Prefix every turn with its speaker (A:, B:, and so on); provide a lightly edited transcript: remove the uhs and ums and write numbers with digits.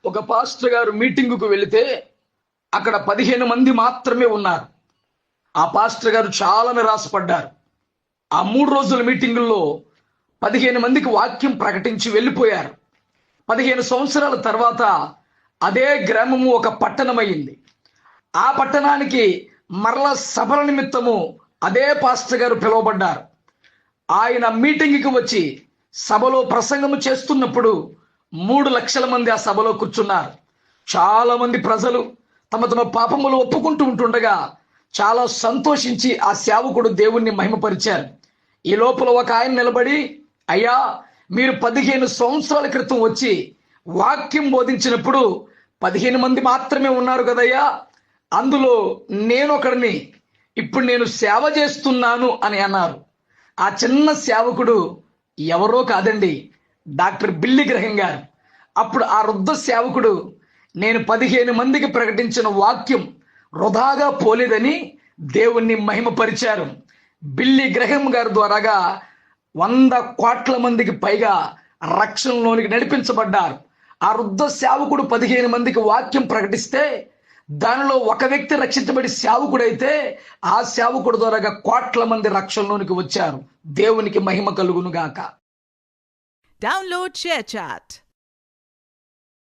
A: ఒక పాస్టర్ గారు మీటింగుకు వెళితే అక్కడ 15 మంది మాత్రమే ఉన్నారు. ఆ పాస్టర్ గారు చాలా నిరాశపడ్డారు. ఆ 3 రోజుల మీటింగుల్లో 15 మందికి వాక్యం ప్రకటించి వెళ్ళిపోయారు. 15 సంవత్సరాల తర్వాత అదే గ్రామము ఒక పట్టణమైంది. ఆ పట్టణానికి మరల సభల నిమిత్తము అదే పాస్టర్ గారు పిలువబడ్డారు. ఆయన మీటింగ్కి వచ్చి సభలో ప్రసంగము చేస్తున్నప్పుడు 3 లక్షల మంది ఆ సభలో కూర్చున్నారు. చాలా మంది ప్రజలు తమ తమ పాపములు ఒప్పుకుంటూ ఉంటుండగా చాలా సంతోషించి ఆ సేవకుడు దేవుణ్ణి మహిమపరిచారు. ఈ లోపల ఒక ఆయన నిలబడి, అయ్యా, మీరు 15 సంవత్సరాల క్రితం వచ్చి వాక్యం బోధించినప్పుడు 15 మంది మాత్రమే ఉన్నారు కదయ్యా, అందులో నేనొకడిని, ఇప్పుడు నేను సేవ చేస్తున్నాను అని అన్నారు. ఆ చిన్న సేవకుడు ఎవరో కాదండి, డాక్టర్ బిల్లీ గ్రహం గారు. అప్పుడు ఆ వృద్ధ సేవకుడు, నేను 15 మందికి ప్రకటించిన వాక్యం వృధాగా పోలేదని దేవుణ్ణి మహిమపరిచారు. బిల్లీ గ్రహం గారి ద్వారాగా 100 కోట్ల మందికి పైగా రక్షణలోనికి నడిపించబడ్డారు. ఆ వృద్ధ సేవకుడు 15 మందికి వాక్యం ప్రకటిస్తే దానిలో ఒక వ్యక్తి రక్షించబడి సేవకుడైతే ఆ సేవకుడు ద్వారాగా కోట్ల మంది రక్షణలోనికి వచ్చారు. దేవునికి మహిమ కలుగును గాక.
B: Download ShareChat.